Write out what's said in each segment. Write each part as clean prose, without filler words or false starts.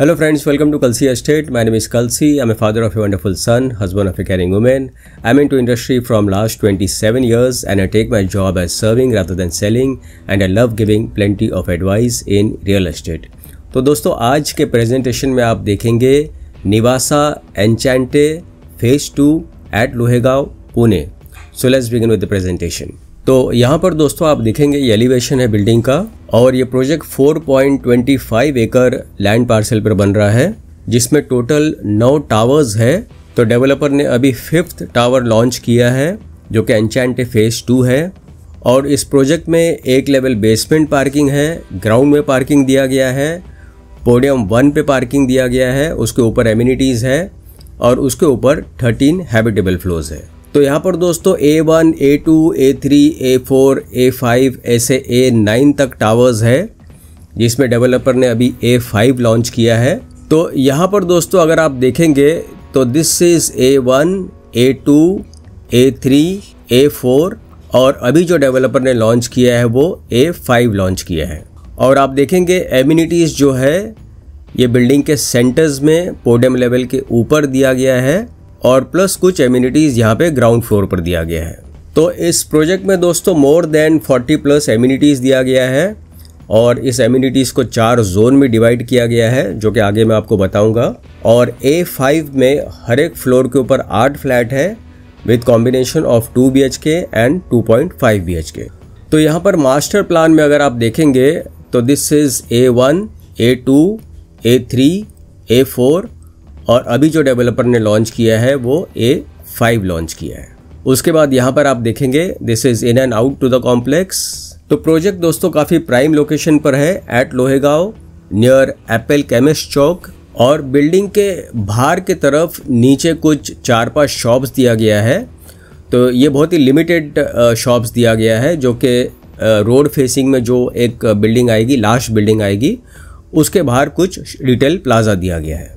Hello friends, welcome to Kalsi Estate. My name is Kalsi. I'm a father of a wonderful son, husband of a caring woman. I'm into industry from last 27 years and I take my job as serving rather than selling and I love giving plenty of advice in real estate. तो दोस्तों आज के presentation में आप देखेंगे Nivasa Enchante phase 2 at Lohegaon Pune. So let's begin with the presentation. तो यहाँ पर दोस्तों आप देखेंगे ये एलिवेशन है बिल्डिंग का और ये प्रोजेक्ट 4.25 एकड़ लैंड पार्सल पर बन रहा है जिसमें टोटल 9 टावर्स है. तो डेवलपर ने अभी 5th टावर लॉन्च किया है जो कि एन्चेंटे फेज 2 है और इस प्रोजेक्ट में एक लेवल बेसमेंट पार्किंग है, ग्राउंड में पार्किंग दिया गया है, पोडियम 1 पे पार्किंग दिया गया है, उसके ऊपर एमिनिटीज़ है और उसके ऊपर 13 हैबिटेबल फ्लोर्स है. तो यहाँ पर दोस्तों A1, A2, A3, A4, A5 ऐसे A9 तक टावर्स है जिसमें डेवलपर ने अभी A5 लॉन्च किया है. तो यहाँ पर दोस्तों अगर आप देखेंगे तो this is A1, A2, A3, A4 और अभी जो डेवलपर ने लॉन्च किया है वो A5 लॉन्च किया है. और आप देखेंगे एमिनिटीज़ जो है ये बिल्डिंग के सेंटर्स में पोडियम लेवल के ऊपर दिया गया है और प्लस कुछ एमिनिटीज़ यहाँ पे ग्राउंड फ्लोर पर दिया गया है. तो इस प्रोजेक्ट में दोस्तों मोर देन 40 प्लस एमिनिटीज़ दिया गया है और इस एमिनिटीज़ को 4 जोन में डिवाइड किया गया है जो कि आगे मैं आपको बताऊंगा. और A5 में हर एक फ्लोर के ऊपर 8 फ्लैट है with combination of 2 BHK and 2.5 BHK. तो यहाँ पर मास्टर प्लान में अगर आप देखेंगे तो this is A1, A2, A3, A4 और अभी जो डेवलपर ने लॉन्च किया है वो A5 लॉन्च किया है. उसके बाद यहाँ पर आप देखेंगे this is in and out to the complex. तो प्रोजेक्ट दोस्तों काफ़ी प्राइम लोकेशन पर है at Lohegaon near Apple chemist chowk और बिल्डिंग के बाहर की तरफ नीचे कुछ 4-5 शॉप्स दिया गया है. तो ये बहुत ही लिमिटेड शॉप्स दिया गया है जो कि रोड फेसिंग में जो एक बिल्डिंग आएगी, लास्ट बिल्डिंग आएगी, उसके बाहर कुछ रिटेल प्लाजा दिया गया है.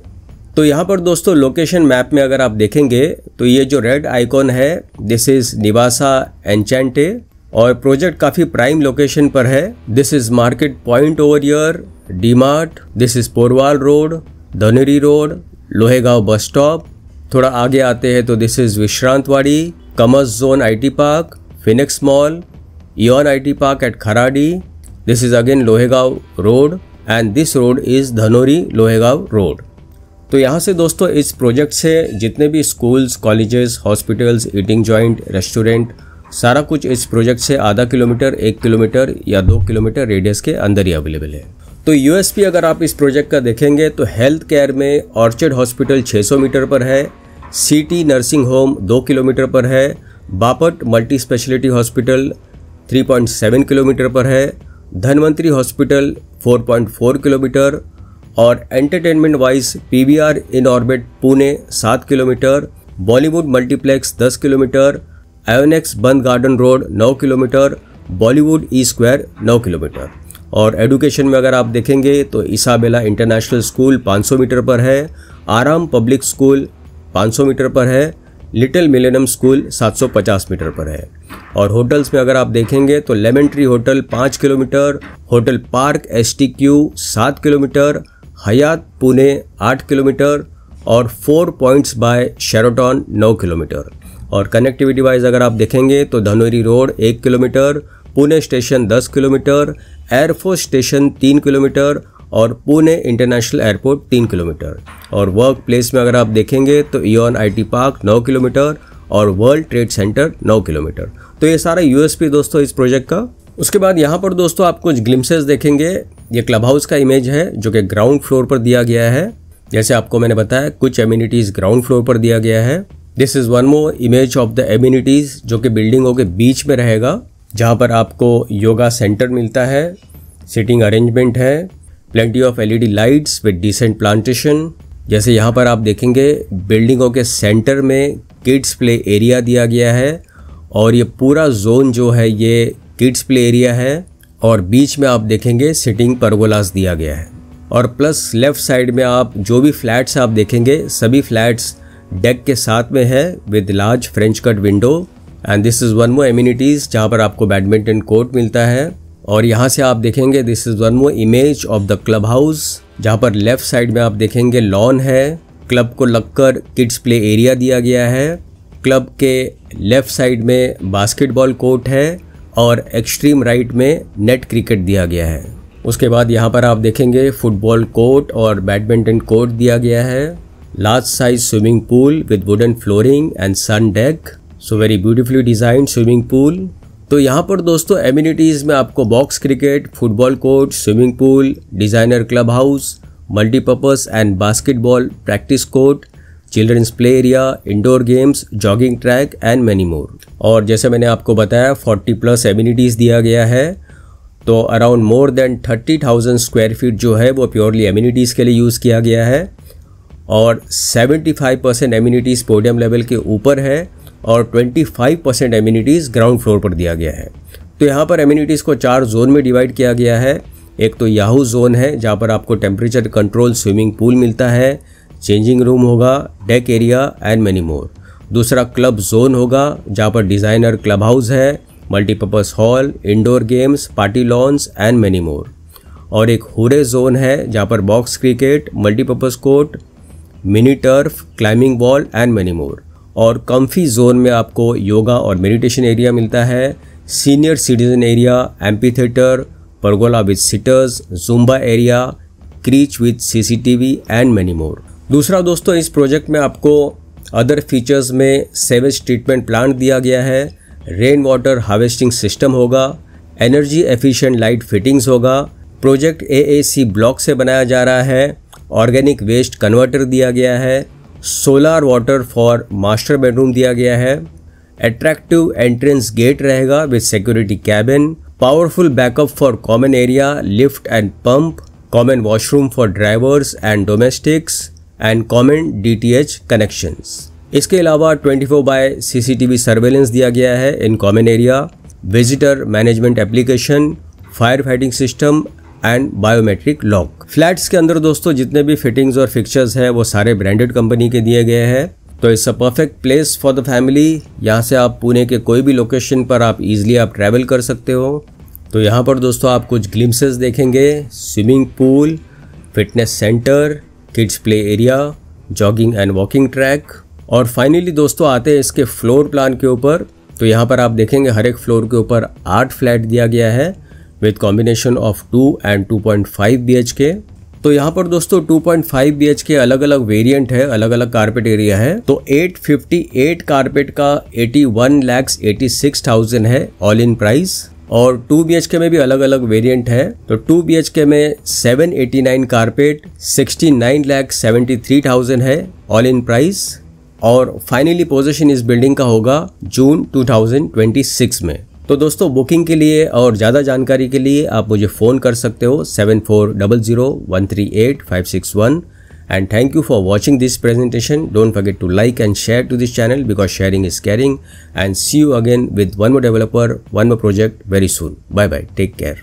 तो यहाँ पर दोस्तों लोकेशन मैप में अगर आप देखेंगे तो ये जो रेड आइकॉन है दिस इज निवासा एन्चेंटे और प्रोजेक्ट काफ़ी प्राइम लोकेशन पर है. This is market point over here, DMart, this is Porwal road, Dhanori road, Lohegaon bus stop. थोड़ा आगे आते हैं तो this is Vishrantwadi, commerce zone IT park, Phoenix mall, Eon IT park at Kharadi. This is again Lohegaon road and this road is Dhanori Lohegaon road. तो यहाँ से दोस्तों इस प्रोजेक्ट से जितने भी schools, colleges, hospitals, eating joint, restaurant, सारा कुछ इस प्रोजेक्ट से आधा किलोमीटर, 1 किलोमीटर या 2 किलोमीटर रेडियस के अंदर ही अवेलेबल है. तो USP अगर आप इस प्रोजेक्ट का देखेंगे तो हेल्थ केयर में ऑर्चिड हॉस्पिटल 600 मीटर पर है, सिटी नर्सिंग होम 2 किलोमीटर पर है, Bapat multi speciality hospital 3.7 kilometre पर है, धनवंतरी हॉस्पिटल 4.4 किलोमीटर और entertainment wise PVR in orbit Pune 7 kilometre, Bollywood multiplex 10 kilometre, Inox बंद garden road 9 kilometre, Bollywood E square 9 kilometre. और एडुकेशन में अगर आप देखेंगे तो इसाबेला इंटरनेशनल स्कूल 500 मीटर पर है, आराम पब्लिक स्कूल 500 मीटर पर है, लिटिल मिलेनियम स्कूल 750 मीटर पर है. और होटल्स में अगर आप देखेंगे तो lemon tree hotel 5 kilometre, hotel park STQ 7 kilometre, Hyatt Pune 8 kilometre और 4 पॉइंट्स बाय शेराटन 9 किलोमीटर. और कनेक्टिविटी वाइज अगर आप देखेंगे तो Dhanori road 1 kilometre, Pune station 10 kilometre, air force station 3 kilometre और पुणे इंटरनेशनल एयरपोर्ट 3 किलोमीटर. और वर्क प्लेस में अगर आप देखेंगे तो इयॉन IT पार्क 9 किलोमीटर और वर्ल्ड ट्रेड सेंटर 9 किलोमीटर. तो ये सारा USP दोस्तों इस प्रोजेक्ट का. उसके बाद यहाँ पर दोस्तों आप कुछ ग्लिम्सेस देखेंगे. ये क्लब हाउस का इमेज है जो कि ग्राउंड फ्लोर पर दिया गया है. जैसे आपको मैंने बताया कुछ एमिनिटीज़ ग्राउंड फ्लोर पर दिया गया है. This is one more image of the amenities जो कि बिल्डिंगों के बीच में रहेगा जहाँ पर आपको योगा सेंटर मिलता है, सिटिंग अरेंजमेंट है, plenty of LED lights with decent plantation. जैसे यहाँ पर आप देखेंगे बिल्डिंगों के सेंटर में किड्स प्ले एरिया दिया गया है और ये पूरा जोन जो है ये किड्स प्ले एरिया है और बीच में आप देखेंगे सिटिंग परगोलास दिया गया है. और प्लस लेफ्ट साइड में आप जो भी फ्लैट्स आप देखेंगे सभी फ्लैट्स डेक के साथ में है with large French cut window. And this is one more amenities जहाँ पर आपको बैडमिंटन कोर्ट मिलता है और यहाँ से आप देखेंगे this is one more image of the club house, जहाँ पर लेफ्ट साइड में आप देखेंगे लॉन है, क्लब को लगकर किड्स प्ले एरिया दिया गया है, क्लब के लेफ्ट साइड में बास्केटबॉल कोर्ट है और एक्सट्रीम राइट में नेट क्रिकेट दिया गया है। उसके बाद यहाँ पर आप देखेंगे फुटबॉल कोर्ट और बैडमिंटन कोर्ट दिया गया है, large size swimming pool with wooden flooring and sun deck, so very beautifully designed swimming pool. तो यहाँ पर दोस्तों एमिनिटीज़ में आपको box cricket, football court, swimming pool, designer club house, multipurpose and basketball practice court, children's play area, indoor games, jogging track and many more. और जैसे मैंने आपको बताया 40+ एमिनिटीज़ दिया गया है, तो around more than 30,000 square feet जो है वो प्योरली एमिनिटीज़ के लिए यूज़ किया गया है और 75% एमिनिटीज़ पोडियम लेवल के ऊपर है और 25% एमिनिटीज़ ग्राउंड फ्लोर पर दिया गया है। तो यहाँ पर एमिनिटीज़ को 4 जोन में डिवाइड किया गया है। एक तो याहू जोन है जहाँ पर आपको टेम्परेचर कंट्रोल स्विमिंग पूल मिलता है, चेंजिंग रूम होगा, deck area and many more. दूसरा क्लब जोन होगा जहाँ पर डिज़ाइनर क्लब हाउस है, multipurpose hall, indoor games, party loans and many more. और एक हुरे जोन है जहाँ पर box cricket, multipurpose court, mini turf, climbing wall and many more. और कम्फी जोन में आपको योगा और मेडिटेशन एरिया मिलता है, senior citizen area, amphitheatre, pergola with seaters, zumba area, creche with CCTV and many more. दूसरा दोस्तों इस प्रोजेक्ट में आपको अदर फीचर्स में सेवेज ट्रीटमेंट प्लांट दिया गया है, रेन वाटर हार्वेस्टिंग सिस्टम होगा, एनर्जी एफिशिएंट लाइट फिटिंग्स होगा, प्रोजेक्ट AAC ब्लॉक से बनाया जा रहा है, ऑर्गेनिक वेस्ट कन्वर्टर दिया गया है, solar water for master bedroom दिया गया है, अट्रैक्टिव एंट्रेंस गेट रहेगा with security cabin, powerful backup for common area, lift and pump, common washroom for drivers and domestics and common DTH connections. इसके अलावा 24/7 CCTV surveillance दिया गया है in common area, visitor management application, fire fighting system and biometric lock. Flats के अंदर दोस्तों जितने भी फिटिंग्स और फिक्चर्स हैं वो सारे ब्रांडेड कंपनी के दिए गए हैं। तो it's a perfect place for the family. यहाँ से आप पुणे के कोई भी लोकेशन पर आप इजीली आप ट्रैवल कर सकते हो। तो यहाँ पर दोस्तों आप कुछ ग्लिम्सेस देखेंगे, swimming pool, fitness centre, kids play area, jogging and walking track. और फाइनली दोस्तों आते हैं इसके फ्लोर प्लान के ऊपर। तो यहाँ पर आप देखेंगे हर एक फ्लोर के ऊपर 8 फ्लैट दिया गया है with combination of 2 and 2.5 BHK। तो यहाँ पर दोस्तों 2.5 BHK अलग अलग वेरिएंट है, अलग अलग कारपेट एरिया है। तो 858 कारपेट का 81,86,000 है ऑल इन प्राइस। और 2 BHK में भी अलग अलग वेरिएंट है। तो 2 BHK में 789 कारपेट 69,73,000 है ऑल इन प्राइस। और फाइनली पोजीशन इस बिल्डिंग का होगा जून 2026 में। तो दोस्तों बुकिंग के लिए और ज़्यादा जानकारी के लिए आप मुझे फ़ोन कर सकते हो 7400138561। And thank you for watching this presentation. Don't forget to like and share to this channel because sharing is caring. And see you again with one more developer, one more project very soon. Bye bye. Take care.